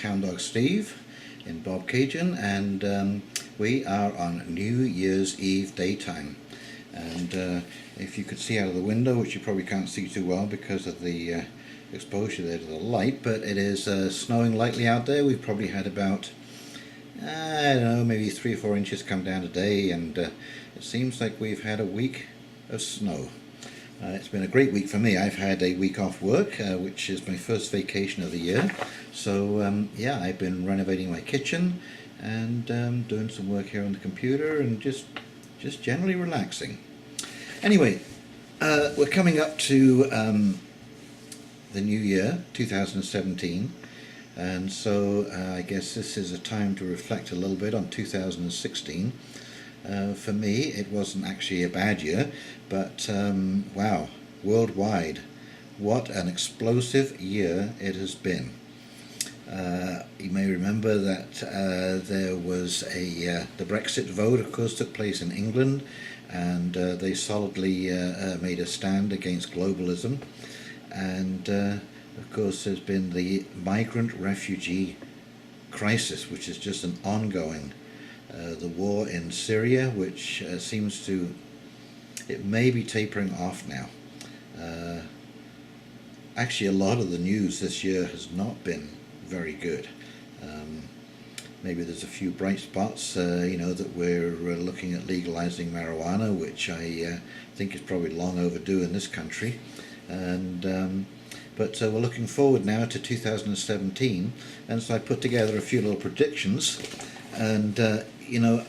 Hound Dog Steve in Bob Cajun, and we are on New Year's Eve daytime. And if you could see out of the window, which you probably can't see too well because of the exposure there to the light, but it is snowing lightly out there. We've probably had about, I don't know, maybe 3 or 4 inches come down today, and it seems like we've had a week of snow. It's been a great week for me. I've had a week off work, which is my first vacation of the year. So yeah, I've been renovating my kitchen and doing some work here on the computer and just generally relaxing. Anyway, we're coming up to the new year, 2017, and so I guess this is a time to reflect a little bit on 2016. For me, it wasn't actually a bad year, but wow, worldwide, what an explosive year it has been. You may remember that there was the Brexit vote, of course, took place in England, and they solidly made a stand against globalism. And of course, there's been the migrant refugee crisis, which is just an ongoing. The war in Syria, which seems to, it may be tapering off now. Actually, a lot of the news this year has not been very good. Maybe there's a few bright spots, you know, that we're looking at legalizing marijuana, which I think is probably long overdue in this country. And but we're looking forward now to 2017, and so I put together a few little predictions. And you know,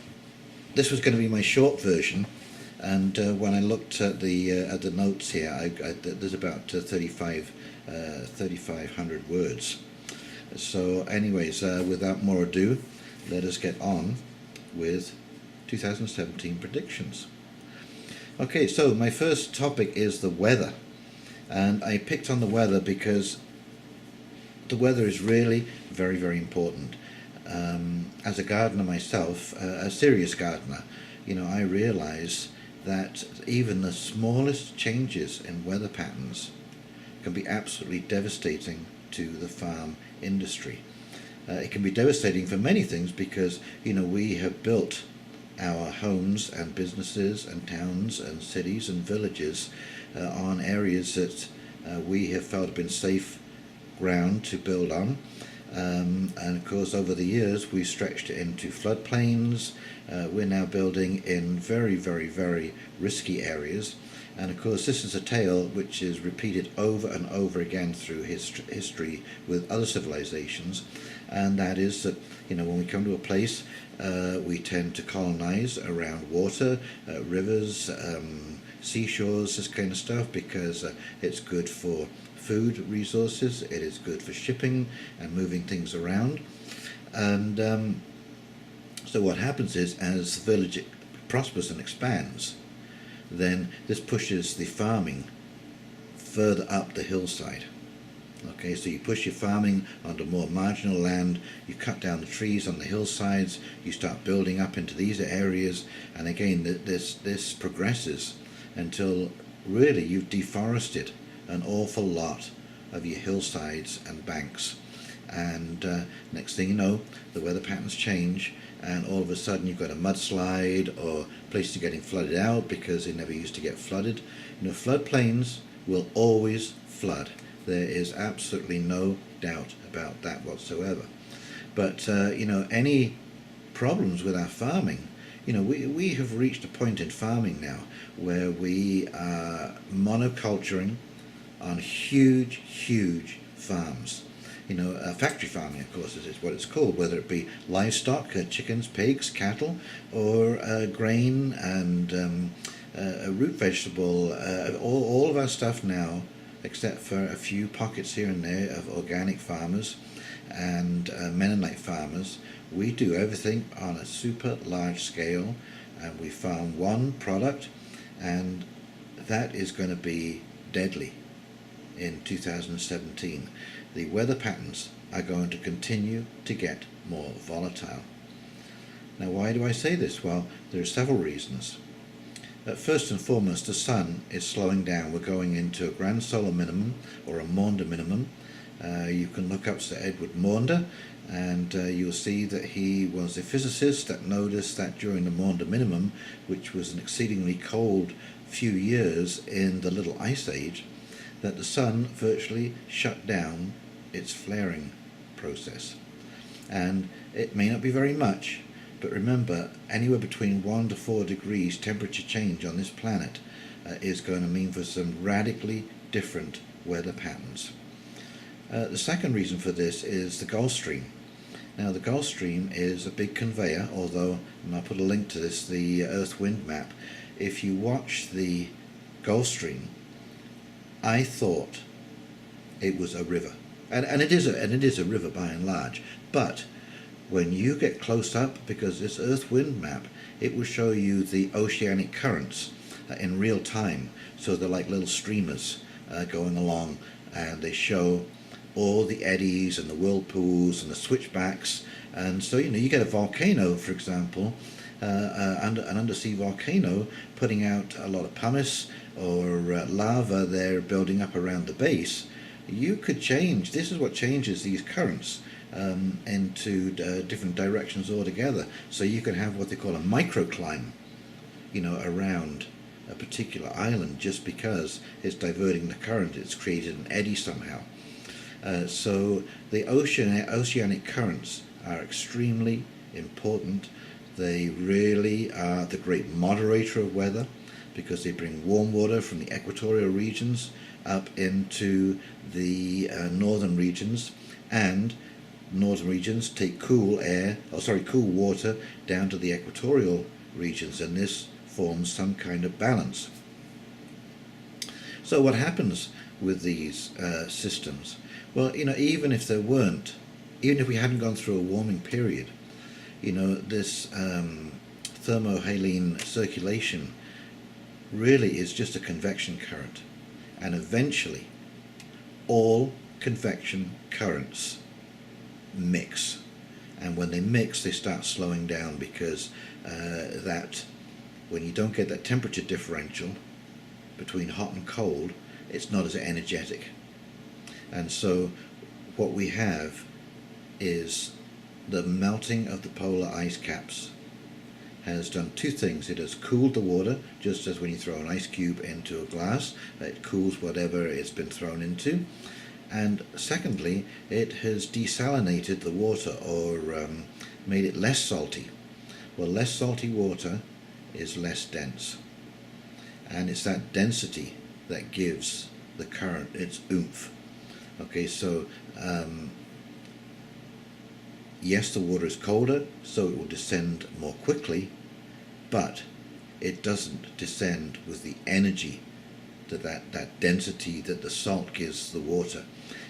this was going to be my short version, and when I looked at the notes here, there's about 3,500 words. So anyways, without more ado, let us get on with 2017 predictions. Okay, so my first topic is the weather, and I picked on the weather because the weather is really very, very important. As a gardener myself, a serious gardener, you know, I realize that even the smallest changes in weather patterns can be absolutely devastating to the farm industry. It can be devastating for many things because, you know, we have built our homes and businesses and towns and cities and villages on areas that we have felt have been safe ground to build on. And of course, over the years we stretched it into floodplains. We're now building in very, very, very risky areas, and of course this is a tale which is repeated over and over again through history with other civilizations, and that is that, you know, when we come to a place, we tend to colonize around water, rivers, seashores, this kind of stuff, because it's good for food resources, it is good for shipping and moving things around. And so what happens is, as the village prospers and expands, then this pushes the farming further up the hillside. Okay, so you push your farming onto more marginal land, you cut down the trees on the hillsides, you start building up into these areas, and again this progresses until really you've deforested an awful lot of your hillsides and banks. And next thing you know, the weather patterns change, and all of a sudden you've got a mudslide, or places are getting flooded out because they never used to get flooded. You know, floodplains will always flood. There is absolutely no doubt about that whatsoever. But you know, any problems with our farming, you know, we have reached a point in farming now where we are monoculturing on huge, huge farms. You know, factory farming, of course, is what it's called, whether it be livestock, chickens, pigs, cattle, or grain and root vegetable, all of our stuff now, except for a few pockets here and there of organic farmers and Mennonite farmers, we do everything on a super large scale, and we farm one product, and that is going to be deadly in 2017. The weather patterns are going to continue to get more volatile. Now, why do I say this? Well, there are several reasons. First and foremost, the sun is slowing down. We're going into a grand solar minimum, or a Maunder minimum, You can look up Sir Edward Maunder, and you'll see that he was a physicist that noticed that during the Maunder minimum, which was an exceedingly cold few years in the Little Ice Age, that the sun virtually shut down its flaring process. And it may not be very much, but remember, anywhere between 1 to 4 degrees temperature change on this planet is going to mean for some radically different weather patterns. The second reason for this is the Gulf Stream. Now, the Gulf Stream is a big conveyor, although, and I'll put a link to this, the Earth-Wind map. If you watch the Gulf Stream, I thought it was a river, and it is a river by and large. But when you get close up, because this Earth-Wind map, it will show you the oceanic currents in real time. So they're like little streamers going along, and they show all the eddies and the whirlpools and the switchbacks. And so, you get a volcano, for example, an undersea volcano putting out a lot of pumice or lava there building up around the base. You could change, this is what changes these currents into different directions altogether. So you can have what they call a microclimate, around a particular island, just because it's diverting the current, it's created an eddy somehow. So the oceanic currents are extremely important. They really are the great moderator of weather, because they bring warm water from the equatorial regions up into the northern regions, and northern regions take cool water down to the equatorial regions, and this forms some kind of balance. So what happens with these systems? Well, even if we hadn't gone through a warming period, this thermohaline circulation really is just a convection current, and eventually all convection currents mix, and when they mix they start slowing down, because when you don't get that temperature differential between hot and cold, it's not as energetic. And so what we have is the melting of the polar ice caps has done two things. It has cooled the water, just as when you throw an ice cube into a glass, it cools whatever it's been thrown into. And secondly, it has desalinated the water, or made it less salty. Well, less salty water is less dense, and it's that density that gives the current its oomph. Okay, so yes, the water is colder, so it will descend more quickly, but it doesn't descend with the energy, that density that the salt gives the water.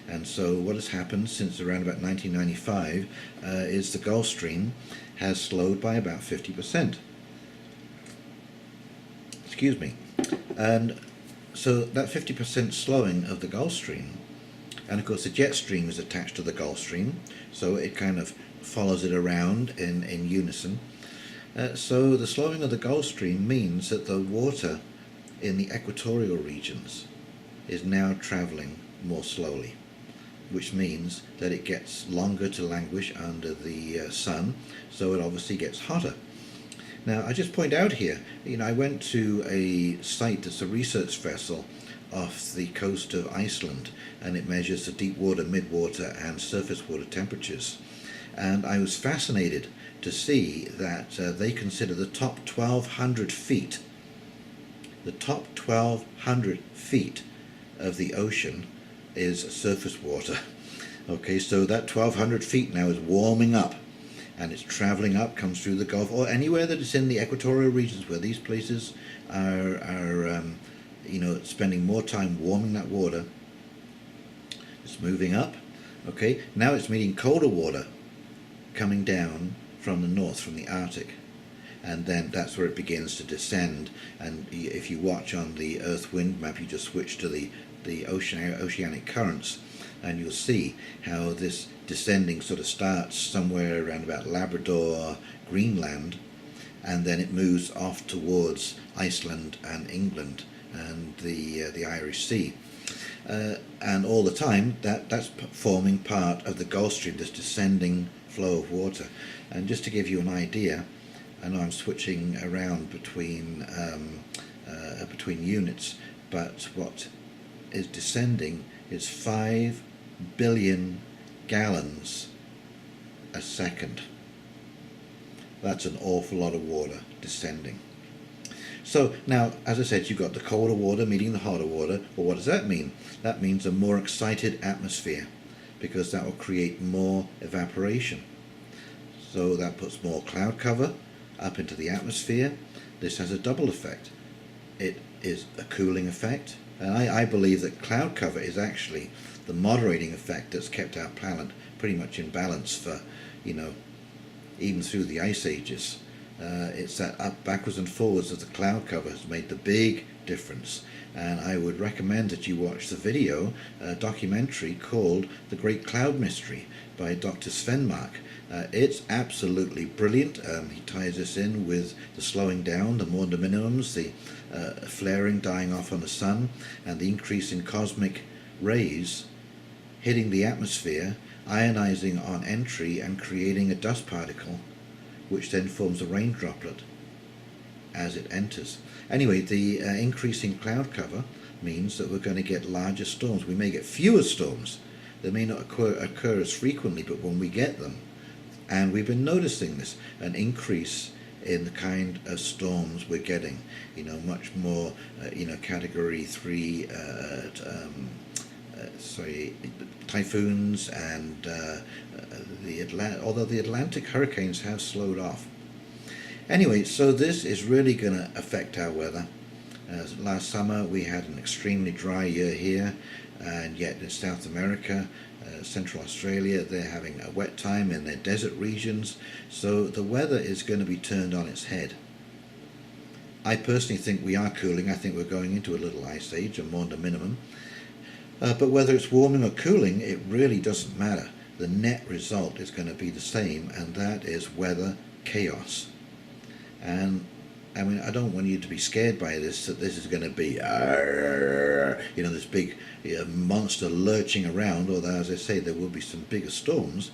And so what has happened since around about 1995 is the Gulf Stream has slowed by about 50%. Excuse me. And so that 50% slowing of the Gulf Stream, and of course the jet stream is attached to the Gulf Stream, so it kind of follows it around in unison. So the slowing of the Gulf Stream means that the water in the equatorial regions is now travelling more slowly, which means that it gets longer to languish under the sun, so it obviously gets hotter. Now, I just point out here, I went to a site that's a research vessel off the coast of Iceland, and it measures the deep water, mid-water and surface water temperatures. And I was fascinated to see that they consider the top 1,200 feet, of the ocean is surface water. Okay, so that 1,200 feet now is warming up, and it's traveling up, comes through the Gulf, or anywhere that is in the equatorial regions where these places are spending more time warming that water. It's moving up. Okay, now it's meeting colder water coming down from the north, from the Arctic, and then that's where it begins to descend. And if you watch on the Earth-Wind map, you just switch to the oceanic currents, and you'll see how this descending sort of starts somewhere around about Labrador, Greenland, and then it moves off towards Iceland and England and the Irish Sea. And all the time that's forming part of the Gulf Stream, this descending flow of water. And just to give you an idea, I know I'm switching around between units, but what is descending is 5 billion gallons a second. That's an awful lot of water descending. So now, as I said, you've got the colder water meeting the hotter water. Well, what does that mean? That means a more excited atmosphere, because that will create more evaporation. So that puts more cloud cover up into the atmosphere. This has a double effect. It is a cooling effect, and I believe that cloud cover is actually the moderating effect that's kept our planet pretty much in balance for, even through the ice ages. It's that up, backwards and forwards of the cloud cover has made the big difference. And I would recommend that you watch the video, documentary called The Great Cloud Mystery by Dr. Svenmark. It's absolutely brilliant. He ties this in with the slowing down, the Maunder minimums, the flaring, dying off on the sun, and the increase in cosmic rays hitting the atmosphere, ionizing on entry and creating a dust particle, which then forms a rain droplet as it enters. Anyway, the increasing cloud cover means that we're going to get larger storms. We may get fewer storms. They may not occur as frequently, but when we get them, and we've been noticing this, an increase in the kind of storms we're getting, much more, category 3, typhoons, and although the Atlantic hurricanes have slowed off. Anyway, so this is really going to affect our weather. Last summer we had an extremely dry year here, and yet in South America, Central Australia, they're having a wet time in their desert regions. So the weather is going to be turned on its head. I personally think we are cooling. I think we're going into a little ice age, a Maunder minimum. But whether it's warming or cooling, it really doesn't matter. The net result is going to be the same, and that is weather chaos. And I mean, I don't want you to be scared by this, that this is going to be, this big monster lurching around, although, as I say, there will be some bigger storms.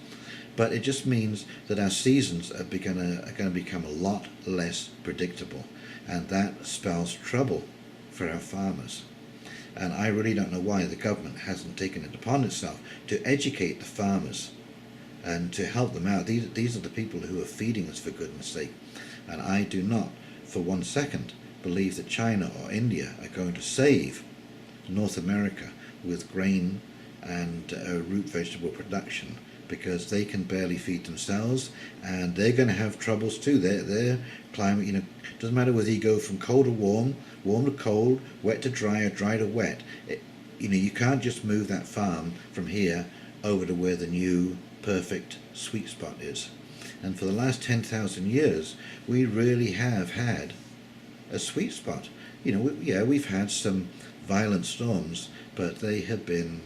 But it just means that our seasons are going to become a lot less predictable, and that spells trouble for our farmers. And I really don't know why the government hasn't taken it upon itself to educate the farmers and to help them out. These are the people who are feeding us, for goodness sake. And I do not for 1 second believe that China or India are going to save North America with grain and root vegetable production, because they can barely feed themselves, and they're going to have troubles too. Their climate, doesn't matter whether you go from cold to warm, warm to cold, wet to dry, or dry to wet. You can't just move that farm from here over to where the new perfect sweet spot is. And for the last 10,000 years, we really have had a sweet spot. We've had some violent storms, but they have been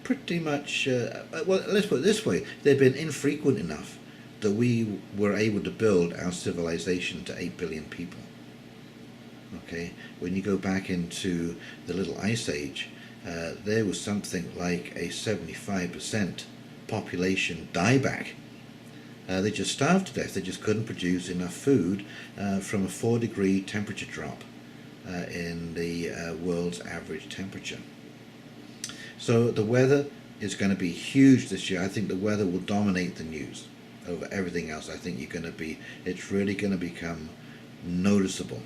pretty much, let's put it this way, they've been infrequent enough that we were able to build our civilization to 8 billion people. Okay, when you go back into the Little Ice Age, there was something like a 75% population dieback. They just starved to death. They just couldn't produce enough food from a 4-degree temperature drop in the world's average temperature. So the weather is going to be huge this year. I think the weather will dominate the news over everything else. I think it's really going to become noticeable.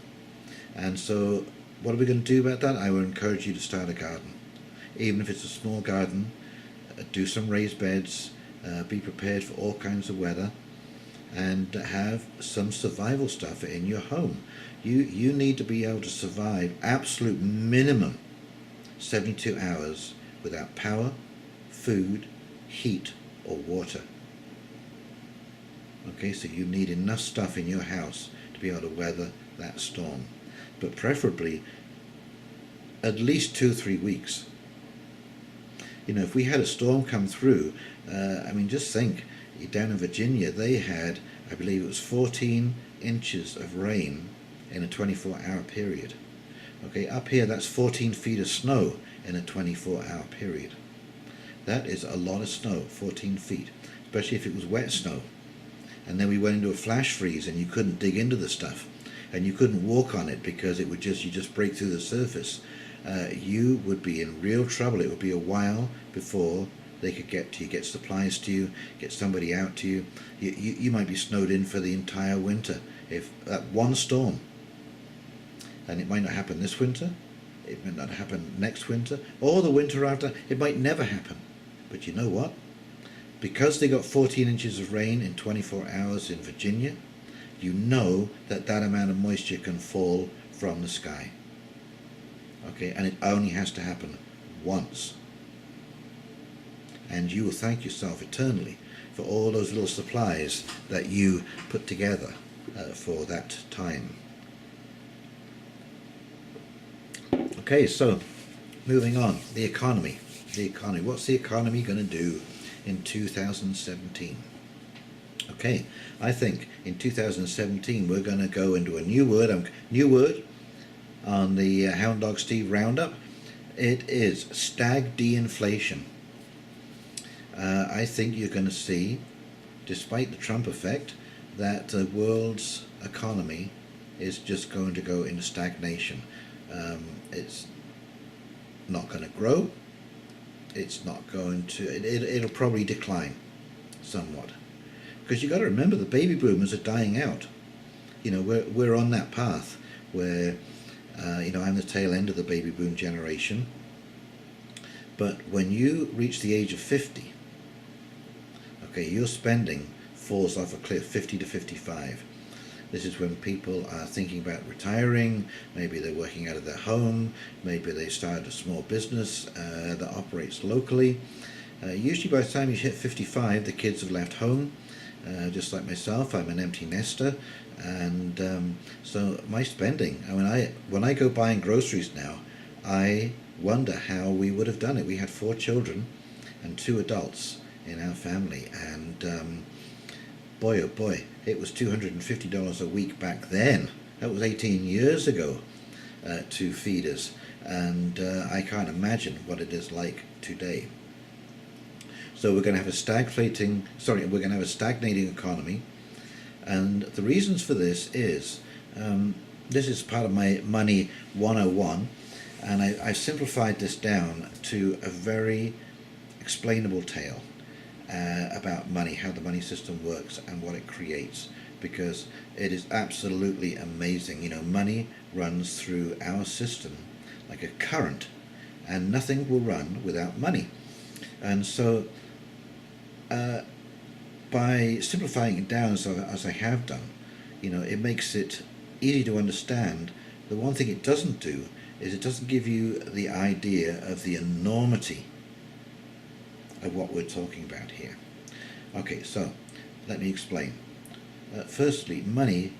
And so what are we going to do about that? I would encourage you to start a garden. Even if it's a small garden, do some raised beds, be prepared for all kinds of weather, and have some survival stuff in your home. You need to be able to survive absolute minimum 72 hours without power, food, heat, or water. Okay, so you need enough stuff in your house to be able to weather that storm, but preferably at least 2-3 weeks. If we had a storm come through, just think, down in Virginia, they had, I believe it was 14 inches of rain in a 24-hour period. Okay, up here that's 14 feet of snow in a 24-hour period. That is a lot of snow, 14 feet, especially if it was wet snow. And then we went into a flash freeze and you couldn't dig into the stuff and you couldn't walk on it because it would you just break through the surface. You would be in real trouble. It would be a while before they could get to you, get supplies to you, get somebody out to you. You might be snowed in for the entire winter if one storm. And it might not happen this winter, it might not happen next winter, or the winter after. It might never happen. But you know what? Because they got 14 inches of rain in 24 hours in Virginia, you know that that amount of moisture can fall from the sky. Okay, and it only has to happen once. And you will thank yourself eternally for all those little supplies that you put together for that time. Okay, so moving on, the economy. The economy. What's the economy going to do in 2017? Okay, I think in 2017 we're going to go into a new word on the Hound Dog Steve Roundup. It is stag de-inflation. I think you're going to see, despite the Trump effect, that the world's economy is just going to go into stagnation. It's not going to grow. It's not going to. It'll probably decline somewhat, because you got to remember the baby boomers are dying out. You know, we're on that path where, you know, I'm the tail end of the baby boom generation. But when you reach the age of 50, okay, your spending falls off a cliff. 50 to 55. This is when people are thinking about retiring. Maybe they're working out of their home. Maybe they started a small business that operates locally. Usually by the time you hit 55, the kids have left home. Just like myself, I'm an empty nester. And so my spending, I mean, when I go buying groceries now, I wonder how we would have done it. We had 4 children and 2 adults in our family. And boy, oh boy, it was $250 a week back then. That was 18 years ago to feed us, and I can't imagine what it is like today. So we're going to have we're going to have a stagnating economy, and the reasons for this is, this is part of my Money 101, and I've simplified this down to a very explainable tale. About money, how the money system works and what it creates, because it is absolutely amazing. You know, money runs through our system like a current, and nothing will run without money. And so by simplifying it down as I have done, you know, it makes it easy to understand. The one thing it doesn't do is it doesn't give you the idea of the enormity of what we're talking about here. Okay, so let me explain. Firstly, money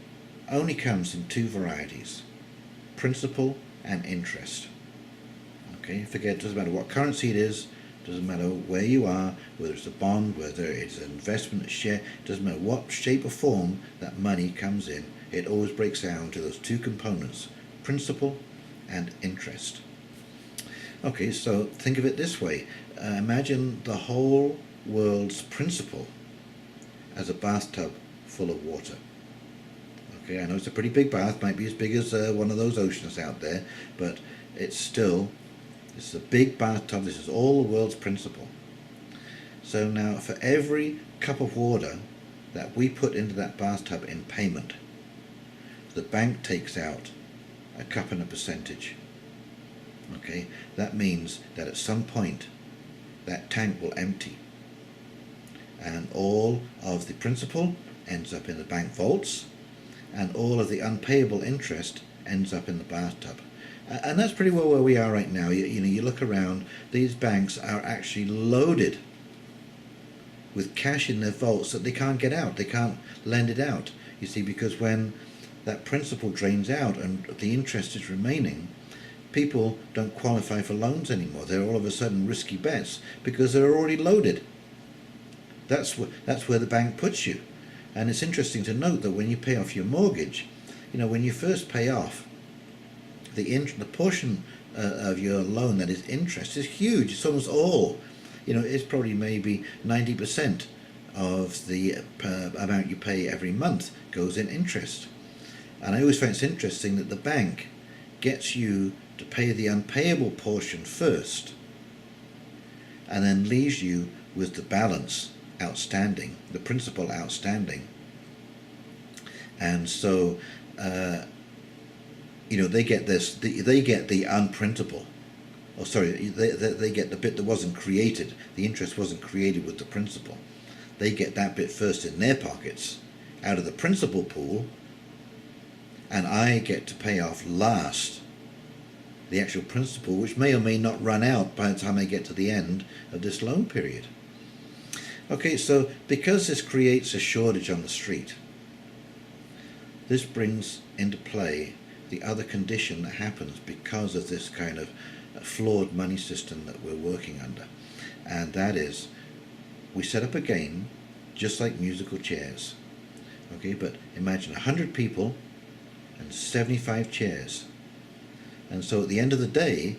only comes in 2 varieties: principal and interest. Okay, forget, it doesn't matter what currency it is, doesn't matter where you are, whether it's a bond, whether it's an investment, a share, doesn't matter what shape or form that money comes in, it always breaks down to those 2 components: principal and interest. Okay, so think of it this way. Imagine the whole world's principal as a bathtub full of water. Okay, I know it's a pretty big bath, might be as big as one of those oceans out there, but it's a big bathtub. This is all the world's principal. So now for every cup of water that we put into that bathtub in payment, the bank takes out a cup and a percentage. Okay, that means that at some point that tank will empty, and all of the principal ends up in the bank vaults, and all of the unpayable interest ends up in the bathtub. And that's pretty well where we are right now. You know, you look around, these banks are actually loaded with cash in their vaults that they can't get out. They can't lend it out, you see, because when that principal drains out and the interest is remaining, people don't qualify for loans anymore. They're all of a sudden risky bets because they're already loaded. That's where the bank puts you. And it's interesting to note that when you pay off your mortgage, you know, when you first pay off, the portion of your loan that is interest is huge. It's almost all, it's probably maybe 90% of the amount you pay every month goes in interest. And I always find it's interesting that the bank gets you to pay the unpayable portion first and then leaves you with the balance outstanding, the principal outstanding. And so they get they get the unprintable, or sorry, they get the bit that wasn't created, the interest wasn't created with the principal. They get that bit first in their pockets out of the principal pool, and I get to pay off last the actual principal, which may or may not run out by the time I get to the end of this loan period. Okay, so because this creates a shortage on the street, this brings into play the other condition that happens because of this kind of flawed money system that we're working under. And that is, we set up a game just like musical chairs. Okay, but imagine 100 people and 75 chairs. And so at the end of the day,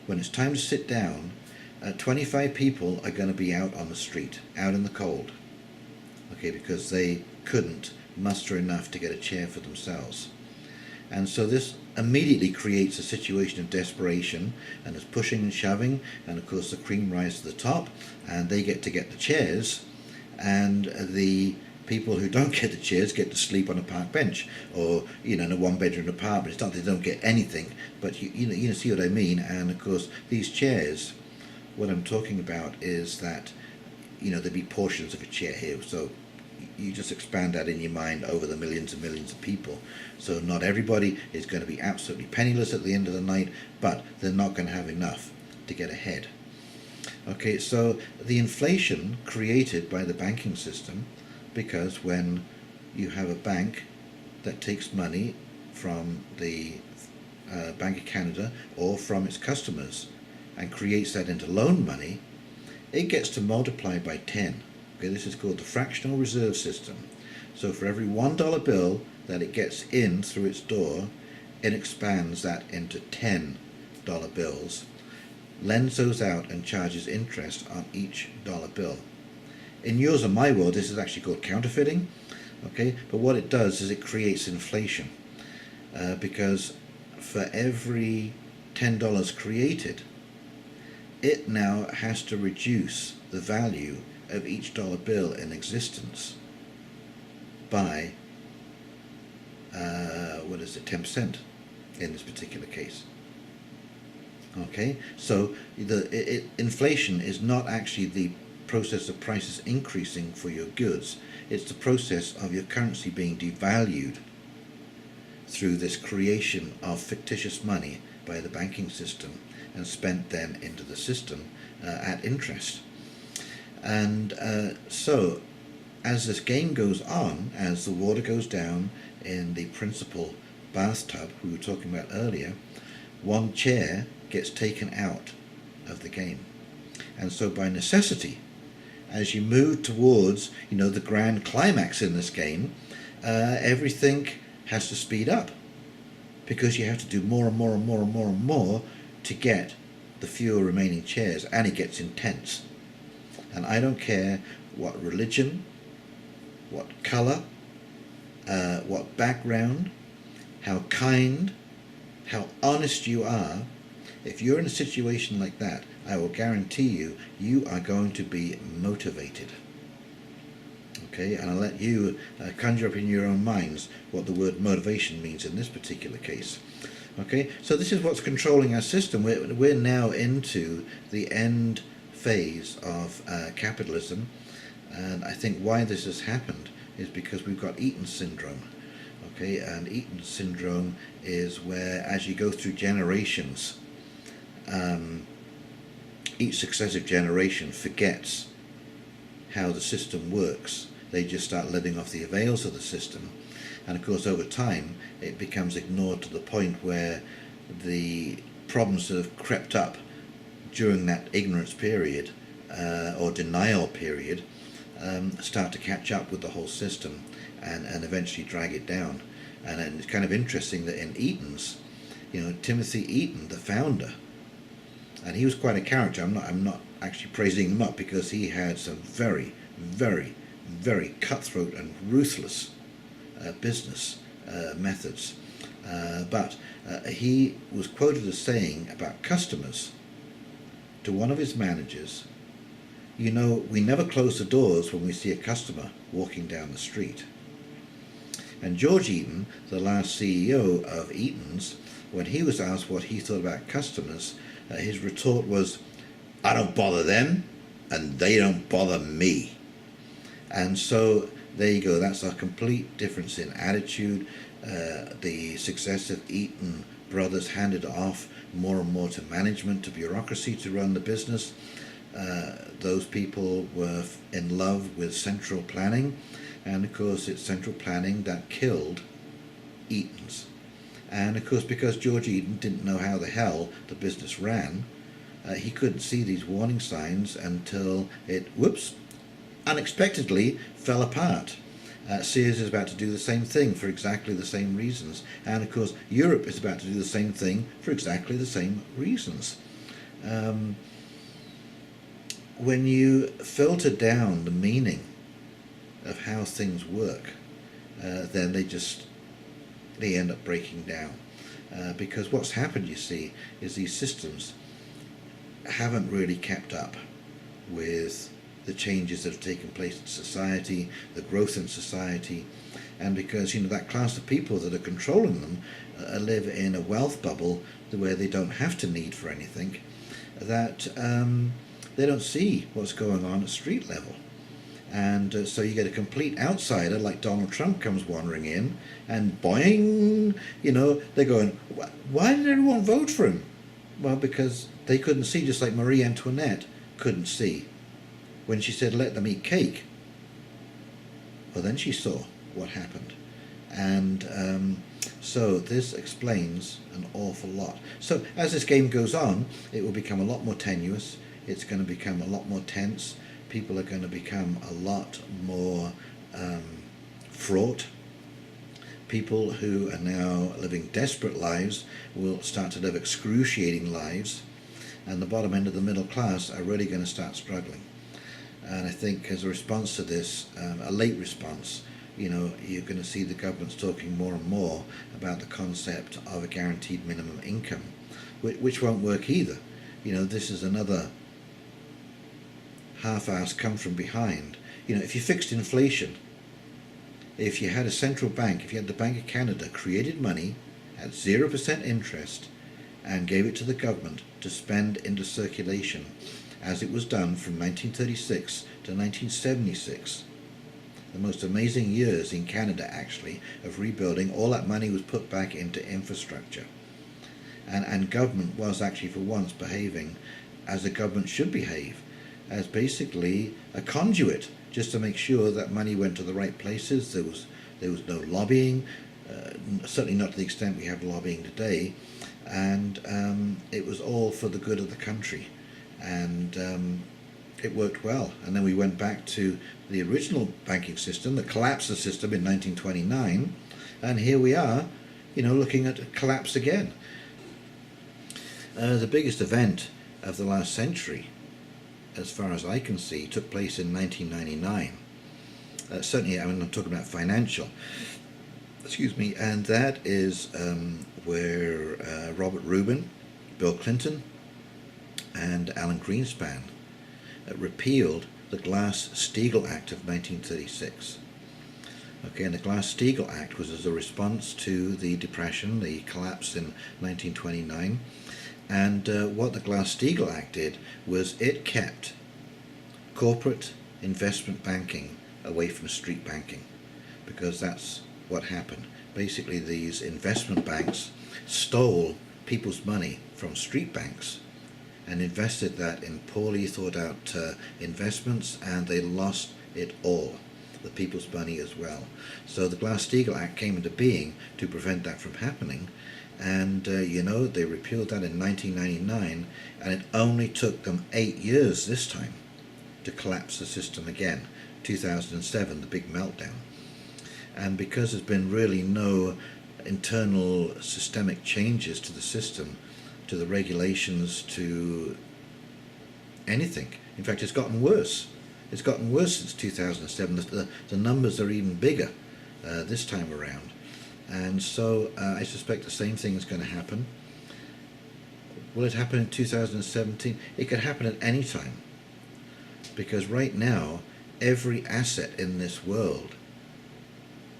when it's time to sit down, 25 people are going to be out on the street, out in the cold. Okay, because they couldn't muster enough to get a chair for themselves. And so this immediately creates a situation of desperation, and there's pushing and shoving, and of course the cream rises to the top, and they get to get the chairs, and the people who don't get the chairs get to sleep on a park bench, or in a one-bedroom apartment. It's not that they don't get anything, but you see what I mean. And of course these chairs, what I'm talking about is that there'd be portions of a chair here, so you just expand that in your mind over the millions and millions of people. So not everybody is going to be absolutely penniless at the end of the night, but they're not going to have enough to get ahead. Okay, so the inflation created by the banking system, because when you have a bank that takes money from the Bank of Canada or from its customers and creates that into loan money, it gets to multiply by 10. Okay, this is called the fractional reserve system. So for every $1 bill that it gets in through its door, it expands that into $10 bills, lends those out and charges interest on each dollar bill. In yours and my world, this is actually called counterfeiting. Okay, but what it does is it creates inflation, because for every $10 created, it now has to reduce the value of each dollar bill in existence by 10% in this particular case. Okay, so inflation is not actually the process of prices increasing for your goods, it's the process of your currency being devalued through this creation of fictitious money by the banking system and spent then into the system at interest. And so as this game goes on, as the water goes down in the principal bathtub we were talking about earlier, one chair gets taken out of the game. And so by necessity, as you move towards the grand climax in this game, everything has to speed up, because you have to do more and more and more and more and more to get the fewer remaining chairs, and it gets intense. And I don't care what religion, what colour, what background, how kind, how honest you are, if you're in a situation like that, I will guarantee you are going to be motivated. Okay, and I'll let you conjure up in your own minds what the word motivation means in this particular case. Okay, so this is what's controlling our system. We're now into the end phase of capitalism, and I think why this has happened is because we've got Eaton syndrome. Okay, and Eaton syndrome is where, as you go through generations, each successive generation forgets how the system works. They just start living off the avails of the system, and of course over time it becomes ignored to the point where the problems that have crept up during that ignorance period or denial period start to catch up with the whole system and eventually drag it down. And it's kind of interesting that in Eaton's, Timothy Eaton, the founder, and he was quite a character. I'm not actually praising him up, because he had some very, very, very cutthroat and ruthless business methods. But he was quoted as saying about customers to one of his managers, we never close the doors when we see a customer walking down the street. And George Eaton, the last CEO of Eaton's, when he was asked what he thought about customers, his retort was, I don't bother them, and they don't bother me. And so there you go, that's a complete difference in attitude. The successive Eaton brothers handed off more and more to management, to bureaucracy to run the business. Those people were in love with central planning, and of course it's central planning that killed Eaton's. And of course, because George Eaton didn't know how the hell the business ran, he couldn't see these warning signs until it, unexpectedly fell apart. Sears is about to do the same thing for exactly the same reasons, and of course Europe is about to do the same thing for exactly the same reasons. When you filter down the meaning of how things work, then they end up breaking down. Because what's happened, you see, is these systems haven't really kept up with the changes that have taken place in society, the growth in society, and because that class of people that are controlling them live in a wealth bubble where they don't have to need for anything, that they don't see what's going on at street level. And so you get a complete outsider like Donald Trump comes wandering in, and boing, they're going, why did everyone vote for him? Well, because they couldn't see, just like Marie Antoinette couldn't see when she said, let them eat cake. Well, then she saw what happened. And so this explains an awful lot. So as this game goes on, it will become a lot more tenuous. It's going to become a lot more tense. People are going to become a lot more fraught. People who are now living desperate lives will start to live excruciating lives. And the bottom end of the middle class are really going to start struggling. And I think as a response to this, a late response, you're going to see the government's talking more and more about the concept of a guaranteed minimum income, which won't work either. This is another half-assed come from behind. If you fixed inflation, if you had a central bank, if you had the Bank of Canada created money at 0% interest and gave it to the government to spend into circulation, as it was done from 1936 to 1976, the most amazing years in Canada actually of rebuilding, all that money was put back into infrastructure. And government was actually for once behaving as a government should behave, as basically a conduit, just to make sure that money went to the right places. There was no lobbying, certainly not to the extent we have lobbying today, and it was all for the good of the country, and it worked well. And then we went back to the original banking system, the collapse of the system in 1929, and here we are, looking at a collapse again. The biggest event of the last century, as far as I can see, took place in 1999. Certainly, I'm talking about financial, and that is where Robert Rubin, Bill Clinton, and Alan Greenspan repealed the Glass-Steagall Act of 1936. Okay, and the Glass-Steagall Act was as a response to the Depression, the collapse in 1929. And what the Glass-Steagall Act did was it kept corporate investment banking away from street banking, because that's what happened. Basically, these investment banks stole people's money from street banks and invested that in poorly thought out investments, and they lost it all, the people's money as well. So the Glass-Steagall Act came into being to prevent that from happening. And they repealed that in 1999, and it only took them 8 years this time to collapse the system again. 2007, the big meltdown. And because there's been really no internal systemic changes to the system, to the regulations, to anything. In fact, it's gotten worse. It's gotten worse since 2007. The numbers are even bigger this time around. And so I suspect the same thing is going to happen. Will it happen in 2017? It could happen at any time. Because right now, every asset in this world,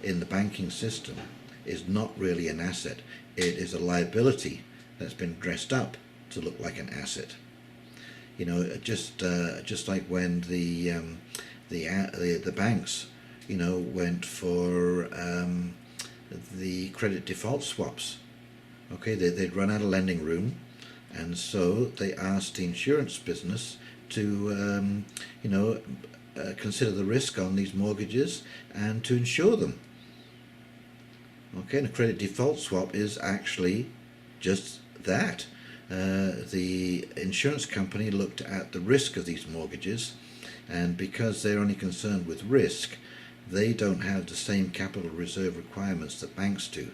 in the banking system, is not really an asset. It is a liability that's been dressed up to look like an asset. You know, just like when the banks, you know, went for the credit default swaps. Okay, they'd run out of lending room, and so they asked the insurance business to, you know, consider the risk on these mortgages and to insure them. Okay, and a credit default swap is actually just that. The insurance company looked at the risk of these mortgages, and because they're only concerned with risk, they don't have the same capital reserve requirements that banks do.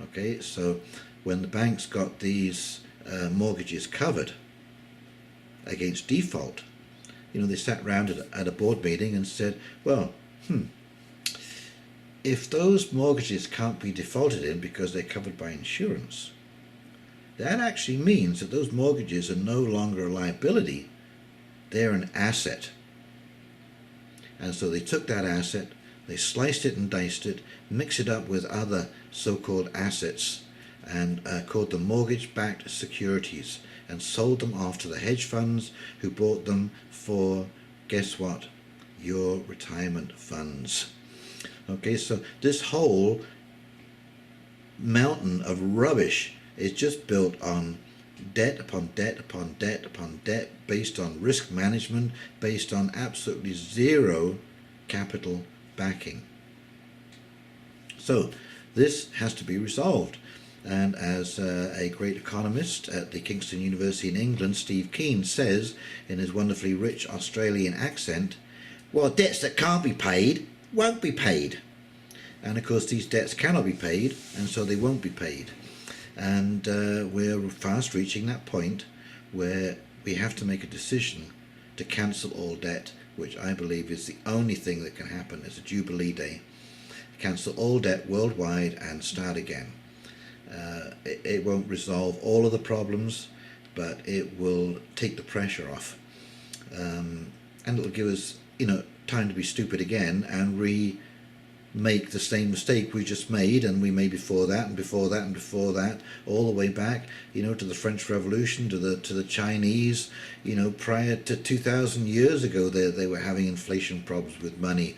Okay, so when the banks got these mortgages covered against default, you know, they sat round at a board meeting and said, well, if those mortgages can't be defaulted in because they're covered by insurance, that actually means that those mortgages are no longer a liability, they're an asset. And so they took that asset, they sliced it and diced it, mixed it up with other so-called assets, and called them mortgage-backed securities, and sold them off to the hedge funds who bought them for, guess what, your retirement funds. Okay, so this whole mountain of rubbish is just built on debt upon debt upon debt upon debt, based on risk management, based on absolutely zero capital backing. So this has to be resolved. And as a great economist at the Kingston University in England, Steve Keen, says in his wonderfully rich Australian accent, well, debts that can't be paid won't be paid. And of course these debts cannot be paid, and so they won't be paid. And we're fast reaching that point where we have to make a decision to cancel all debt, which I believe is the only thing that can happen as a Jubilee Day. Cancel all debt worldwide and start again. It won't resolve all of the problems, but it will take the pressure off, and it'll give us, you know, time to be stupid again and make the same mistake we just made, and we made before that and before that and before that, all the way back, you know, to the French Revolution, to the Chinese, you know, prior to 2,000 years ago, they were having inflation problems with money.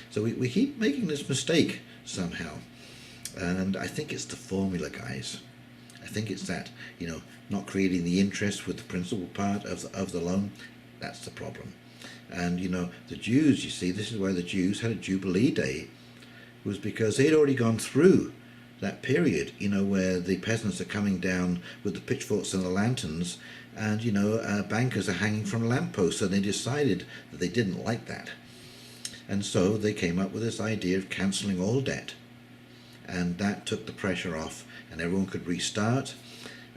So we keep making this mistake somehow. And I think it's the formula, guys. I think it's that, you know, not creating the interest with the principal part of the loan. That's the problem. And, you know, the Jews, you see, this is why the Jews had a Jubilee Day, was because they'd already gone through that period, you know, where the peasants are coming down with the pitchforks and the lanterns, and, you know, bankers are hanging from lampposts, and they decided that they didn't like that. And so they came up with this idea of cancelling all debt. And that took the pressure off, and everyone could restart.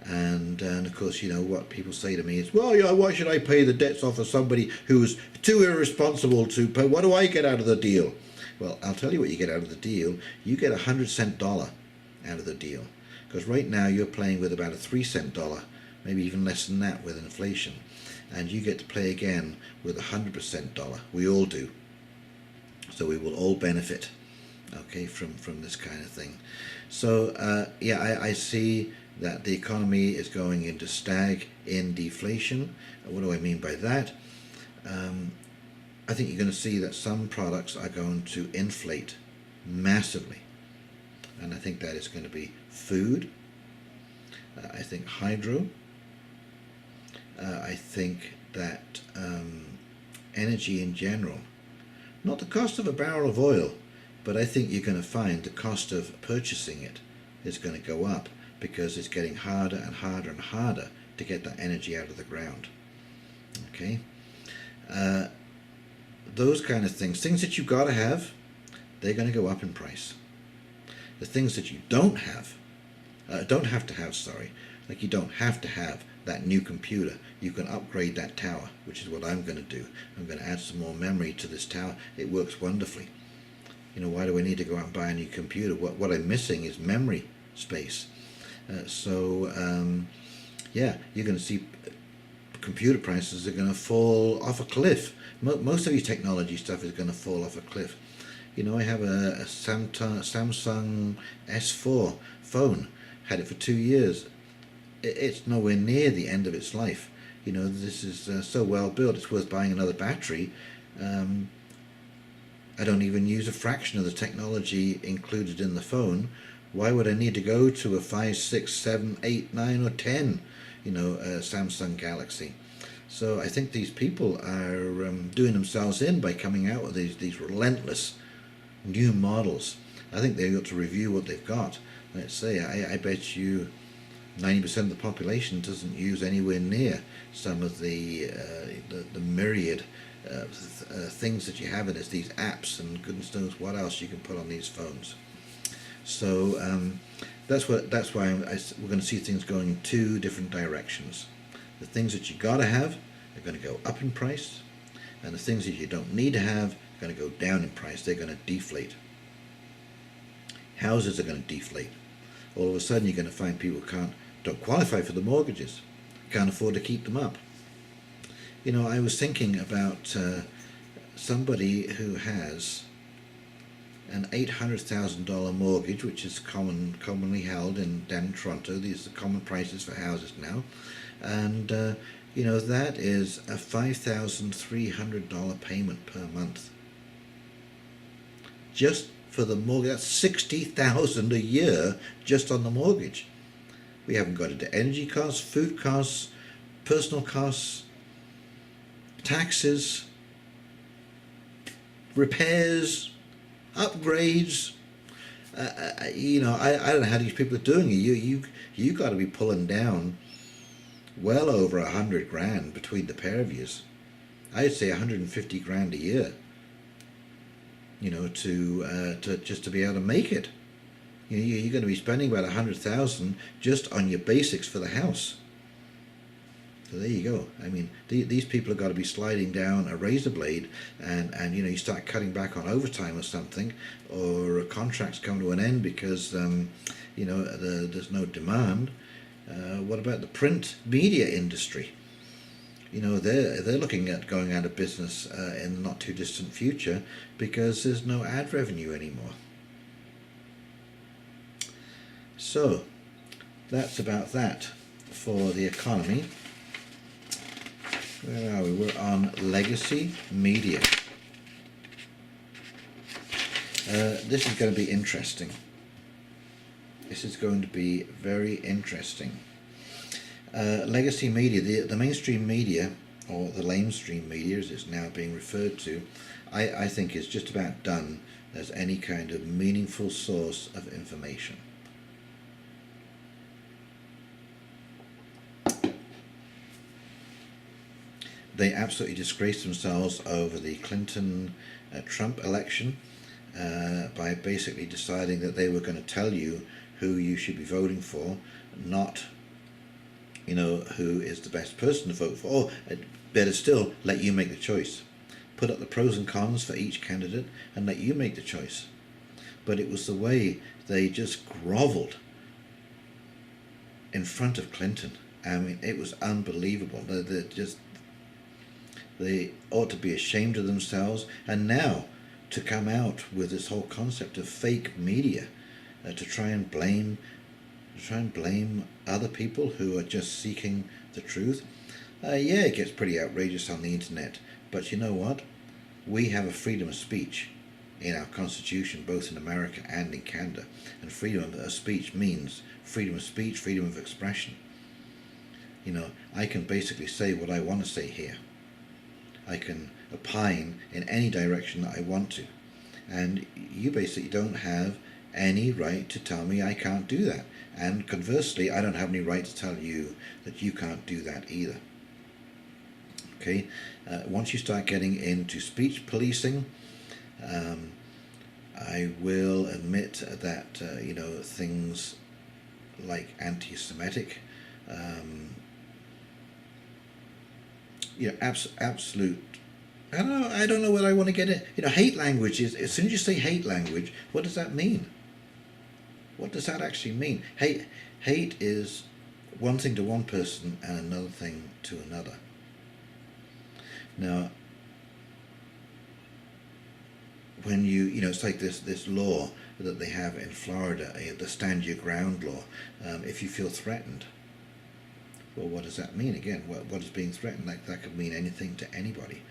And of course, you know, what people say to me is, well, yeah, why should I pay the debts off of somebody who's too irresponsible to pay? What do I get out of the deal? Well, I'll tell you what you get out of the deal. You get a 100-cent dollar out of the deal, because right now you're playing with about a 3-cent dollar, maybe even less than that with inflation, and you get to play again with a 100% dollar. We all do. So we will all benefit, okay, from this kind of thing. So yeah, I see that the economy is going into in deflation. What do I mean by that? I think you're going to see that some products are going to inflate massively, and I think that is going to be food, I think hydro, I think that energy in general, not the cost of a barrel of oil, but I think you're going to find the cost of purchasing it is going to go up, because it's getting harder and harder and harder to get that energy out of the ground. Okay, those kind of things that you've got to have, they're going to go up in price. The things that you don't have to have, sorry, like you don't have to have that new computer. You can upgrade that tower, which is what I'm going to do. I'm going to add some more memory to this tower. It works wonderfully. Why do I need to go out and buy a new computer? What I'm missing is memory space. Yeah, you're going to see computer prices are going to fall off a cliff. Most of your technology stuff is going to fall off a cliff. I have a Samsung S4 phone. Had it for 2 years. It's nowhere near the end of its life. This is so well built, it's worth buying another battery. I don't even use a fraction of the technology included in the phone. Why would I need to go to a 5, 6, 7, 8, 9 or 10 Samsung Galaxy? So I think these people are doing themselves in by coming out with these relentless new models. I think they've got to review what they've got. Let's say I bet you 90% of the population doesn't use anywhere near some of the myriad things that you have in it, these apps and goodness knows what else you can put on these phones. So that's why we're going to see things going in two different directions. The things that you gotta have are going to go up in price, and the things that you don't need to have are going to go down in price. They're going to deflate. Houses are going to deflate. All of a sudden you're going to find people don't qualify for the mortgages, can't afford to keep them up. I was thinking about somebody who has an $800,000 mortgage, which is commonly held down in Toronto. These are the common prices for houses now, and that is a $5,300 payment per month. Just for the mortgage, that's $60,000 a year just on the mortgage. We haven't got into energy costs, food costs, personal costs, taxes, repairs, upgrades. I don't know how these people are doing it. You got to be pulling down well over 100 grand between the pair of yous. I'd say 150 grand a year. To just to be able to make it. You're going to be spending about 100,000 just on your basics for the house. So there you go. I mean, these people have got to be sliding down a razor blade, and you start cutting back on overtime or something, or contracts come to an end because there's no demand. What about the print media industry? They're looking at going out of business in the not too distant future because there's no ad revenue anymore. So that's about that for the economy. Where are we? We're on legacy media. This is going to be interesting. This is going to be very interesting. Legacy media, the mainstream media, or the lamestream media as it's now being referred to, I think is just about done as any kind of meaningful source of information. They absolutely disgraced themselves over the Clinton-Trump election by basically deciding that they were going to tell you who you should be voting for, not who is the best person to vote for, or better still, let you make the choice. Put up the pros and cons for each candidate and let you make the choice. But it was the way they just groveled in front of Clinton. I mean, it was unbelievable. They ought to be ashamed of themselves, and now to come out with this whole concept of fake media to try and blame other people who are just seeking the truth. Yeah, it gets pretty outrageous on the internet, but you know what? We have a freedom of speech in our Constitution, both in America and in Canada, and freedom of speech means freedom of speech, freedom of expression. I can basically say what I want to say here. I can opine in any direction that I want to, and you basically don't have any right to tell me I can't do that, and conversely I don't have any right to tell you that you can't do that either. Okay, once you start getting into speech policing, I I will admit that things like anti-Semitic, absolute. I don't know whether I want to get it. Hate language is, as soon as you say hate language, what does that mean? What does that actually mean? Hate is one thing to one person and another thing to another. Now, when it's like this law that they have in Florida, the Stand Your Ground law. If you feel threatened, well, what does that mean? Again, what is being threatened? That could mean anything to anybody.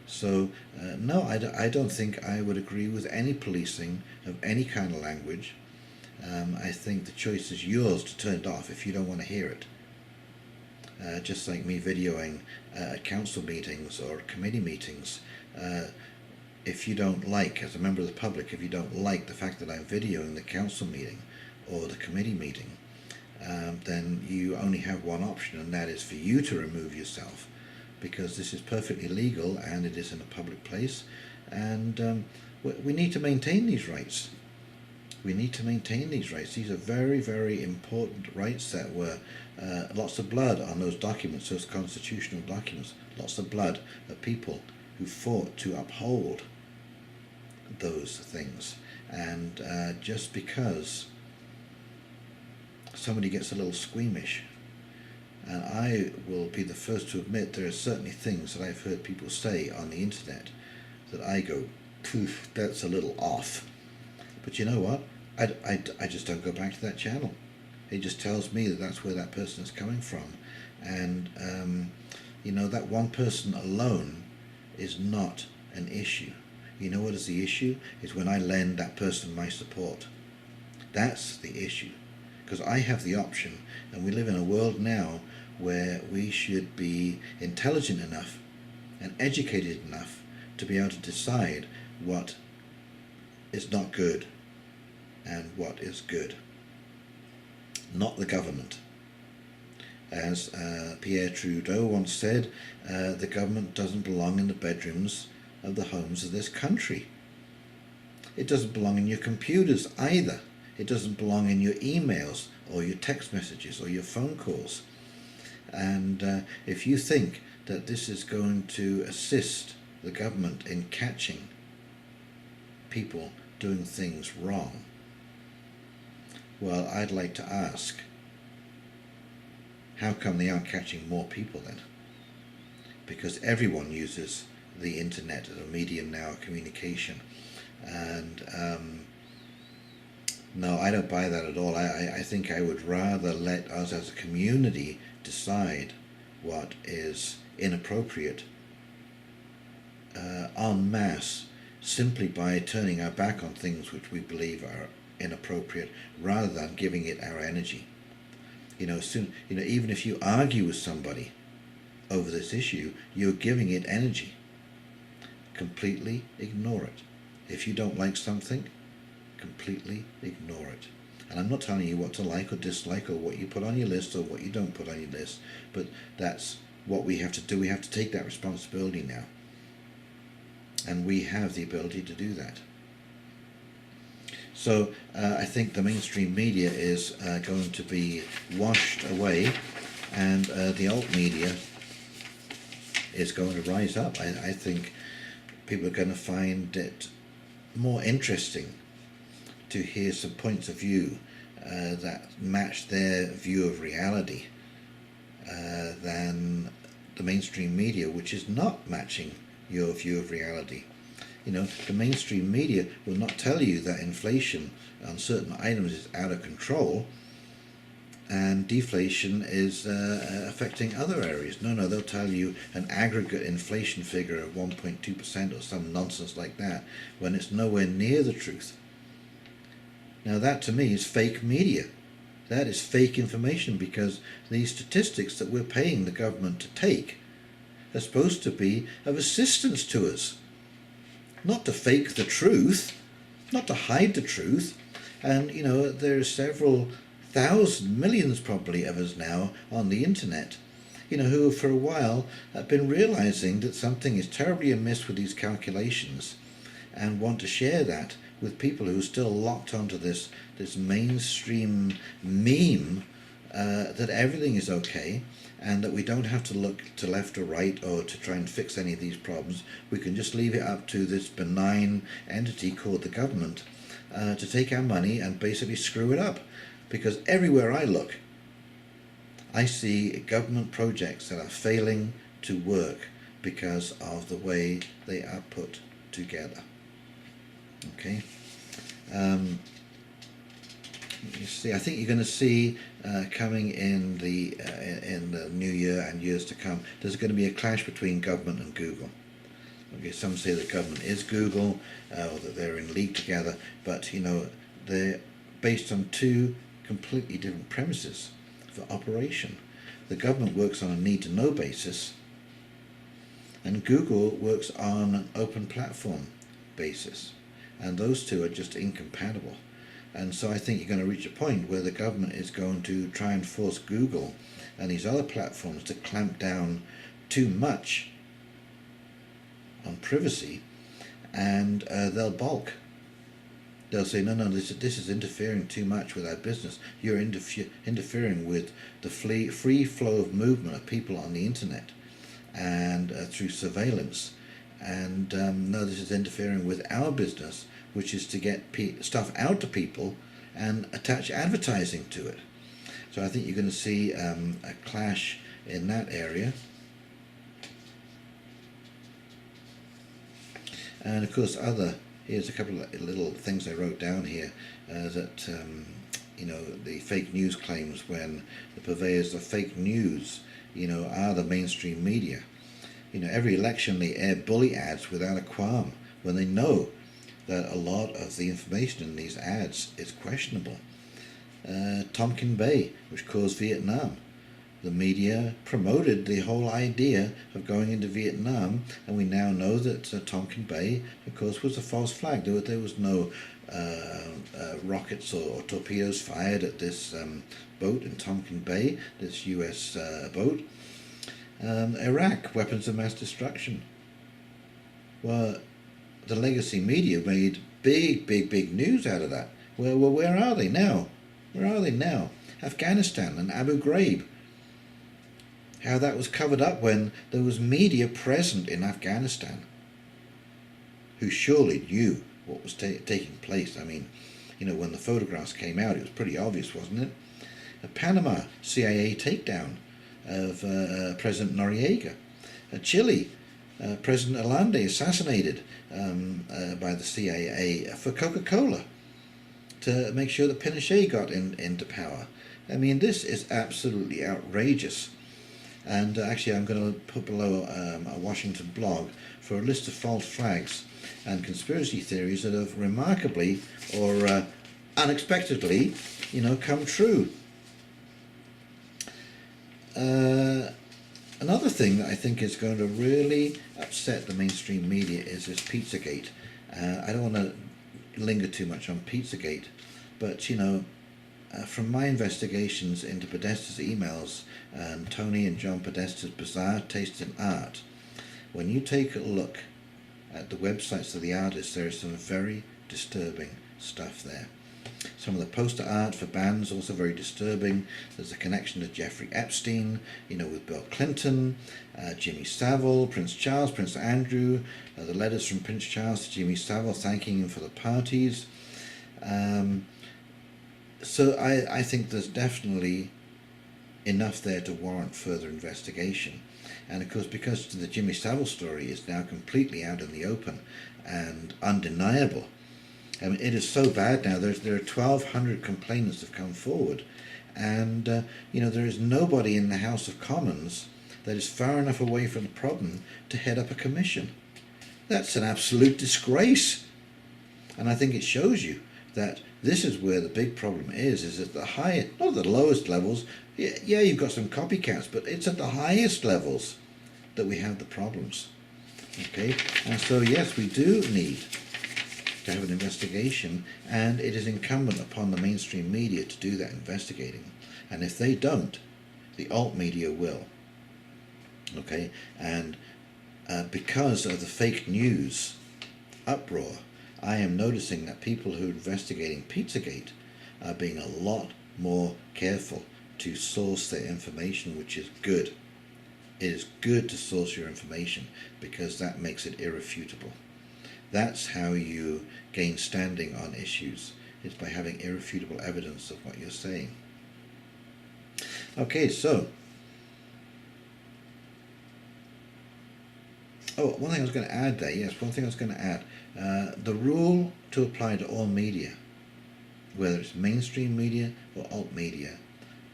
So, no, I don't think I would agree with any policing of any kind of language. I think the choice is yours to turn it off if you don't want to hear it. Just like me videoing at council meetings or committee meetings. If you don't like, as a member of the public, if you don't like the fact that I'm videoing the council meeting or the committee meeting, then you only have one option, and that is for you to remove yourself, because this is perfectly legal and it is in a public place, and we need to maintain these rights. We need to maintain these rights. These are very, very important rights that were lots of blood on those documents, those constitutional documents, lots of blood of people who fought to uphold those things. And just because somebody gets a little squeamish, and I will be the first to admit there are certainly things that I've heard people say on the internet that I go, poof, that's a little off. But you know what? I just don't go back to that channel. It just tells me that that's where that person is coming from. And, that one person alone is not an issue. You know what is the issue? Is when I lend that person my support. That's the issue. Because I have the option, and we live in a world now where we should be intelligent enough and educated enough to be able to decide what is not good and what is good. Not the government. As Pierre Trudeau once said, the government doesn't belong in the bedrooms of the homes of this country. It doesn't belong in your computers either. It doesn't belong in your emails or your text messages or your phone calls. And if you think that this is going to assist the government in catching people doing things wrong, well, I'd like to ask, how come they aren't catching more people then? Because everyone uses the internet as a medium now of communication. And no, I don't buy that at all. I think I would rather let us as a community decide what is inappropriate en masse, simply by turning our back on things which we believe are inappropriate, rather than giving it our energy. Even if you argue with somebody over this issue, you're giving it energy. Completely ignore it. If you don't like something, completely ignore it. And I'm not telling you what to like or dislike, or what you put on your list or what you don't put on your list, but that's what we have to do. We have to take that responsibility now. And we have the ability to do that. So I think the mainstream media is going to be washed away, and the alt media is going to rise up. I think people are going to find it more interesting to hear some points of view that match their view of reality than the mainstream media, which is not matching your view of reality. The mainstream media will not tell you that inflation on certain items is out of control and deflation is affecting other areas. No, they'll tell you an aggregate inflation figure of 1.2% or some nonsense like that, when it's nowhere near the truth. Now that to me is fake media. That is fake information, because these statistics that we're paying the government to take are supposed to be of assistance to us. Not to fake the truth, not to hide the truth. And, there are several thousand, millions probably of us now on the internet, who for a while have been realizing that something is terribly amiss with these calculations. and want to share that with people who are still locked onto this mainstream meme that everything is okay, and that we don't have to look to left or right or to try and fix any of these problems. We can just leave it up to this benign entity called the government to take our money and basically screw it up. Because everywhere I look, I see government projects that are failing to work because of the way they are put together. Okay. You see, I think you're going to see coming in the new year and years to come, there's going to be a clash between government and Google. Okay, some say that government is Google, or that they're in league together, but you know, they're based on two completely different premises for operation. The government works on a need-to-know basis, and Google works on an open platform basis, and those two are just incompatible. And so I think you're going to reach a point where the government is going to try and force Google and these other platforms to clamp down too much on privacy, and they'll balk. They'll say, no, this is interfering too much with our business. You're interfering with the free flow of movement of people on the internet and through surveillance. And no, this is interfering with our business, which is to get stuff out to people and attach advertising to it. So I think you're going to see a clash in that area. And of course, here's a couple of little things I wrote down here that you know, the fake news claims, when the purveyors of fake news, you know, are the mainstream media. You know, every election they air bully ads without a qualm when they know that a lot of the information in these ads is questionable. Tonkin Bay, which caused Vietnam. The media promoted the whole idea of going into Vietnam, and we now know that Tonkin Bay, of course, was a false flag. There was no rockets or torpedoes fired at this boat in Tonkin Bay, this US boat. Iraq, weapons of mass destruction. Well, the legacy media made big news out of that. Well, where are they now? Where are they now? Afghanistan and Abu Ghraib. How that was covered up when there was media present in Afghanistan who surely knew what was taking place. I mean, you know, when the photographs came out, it was pretty obvious, wasn't it? Panama, CIA takedown of President Noriega. Chile, President Allende assassinated by the CIA for Coca-Cola to make sure that Pinochet got into power. I mean, this is absolutely outrageous. And actually, I'm going to put below a Washington blog for a list of false flags and conspiracy theories that have remarkably or unexpectedly, you know, come true. Another thing that I think is going to really upset the mainstream media is this Pizzagate. I don't want to linger too much on Pizzagate, but you know, from my investigations into Podesta's emails and Tony and John Podesta's bizarre taste in art, when you take a look at the websites of the artists, there is some very disturbing stuff there. Some of the poster art for bands also very disturbing. There's a connection to Jeffrey Epstein, you know, with Bill Clinton, Jimmy Savile, Prince Charles, Prince Andrew, the letters from Prince Charles to Jimmy Savile thanking him for the parties. So I think there's definitely enough there to warrant further investigation. And of course, because the Jimmy Savile story is now completely out in the open and undeniable, I mean, it is so bad now. There are 1,200 complainants have come forward, and you know, there is nobody in the House of Commons that is far enough away from the problem to head up a commission. That's an absolute disgrace, and I think it shows you that this is where the big problem is at the high, not the lowest levels. Yeah, you've got some copycats, but it's at the highest levels that we have the problems. Okay, and so yes, we do need to have an investigation, and it is incumbent upon the mainstream media to do that investigating. And if they don't, the alt media will. Okay, and because of the fake news uproar I am noticing that people who are investigating Pizzagate are being a lot more careful to source their information, which is good. It is good to source your information because that makes it irrefutable. That's how you gain standing on issues. It's by having irrefutable evidence of what you're saying. Okay, so one thing I was going to add there, the rule to apply to all media, whether it's mainstream media or alt media,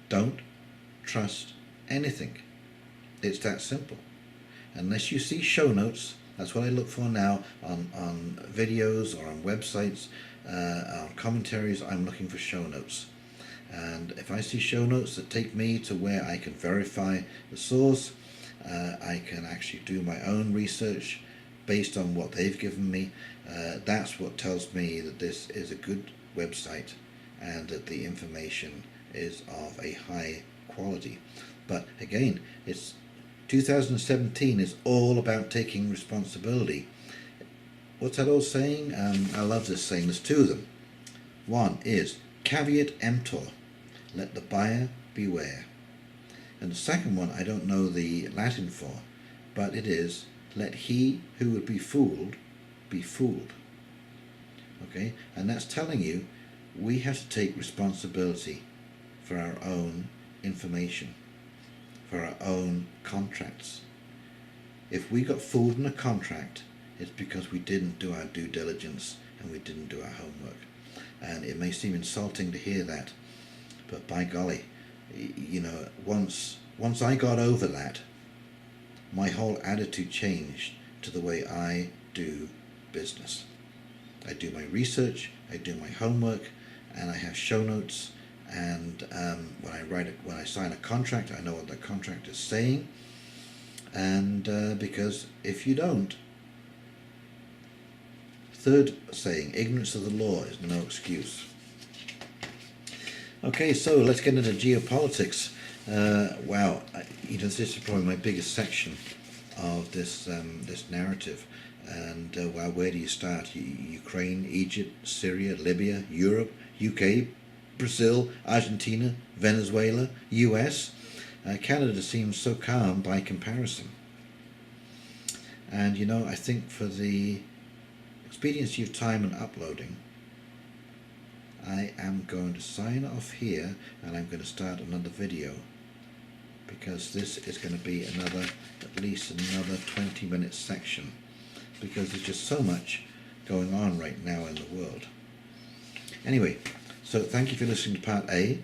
don't trust anything. It's that simple. Unless you see show notes, that's what I look for now on videos or on websites, on commentaries. I'm looking for show notes. And if I see show notes that take me to where I can verify the source, I can actually do my own research based on what they've given me. That's what tells me that this is a good website and that the information is of a high quality. But again, it's 2017 is all about taking responsibility. What's that old saying? I love this saying. There's two of them. One is caveat emptor, let the buyer beware. And the second one, I don't know the Latin for, but it is, let he who would be fooled be fooled. Okay? And that's telling you we have to take responsibility for our own information, for our own contracts. If we got fooled in a contract, it's because we didn't do our due diligence and we didn't do our homework. And it may seem insulting to hear that, but by golly, you know, once I got over that, my whole attitude changed to the way I do business. I do my research, I do my homework, and I have show notes. And when I sign a contract, I know what the contract is saying. And because if you don't, third saying, ignorance of the law is no excuse. Okay, so let's get into geopolitics. Wow, this is probably my biggest section of this narrative. And where do you start? Ukraine, Egypt, Syria, Libya, Europe, UK, Brazil, Argentina, Venezuela, US. Canada seems so calm by comparison. And I think for the expediency of time and uploading, I am going to sign off here, and I'm going to start another video, because this is going to be at least another 20-minute section, because there's just so much going on right now in the world. Anyway, so thank you for listening to part A,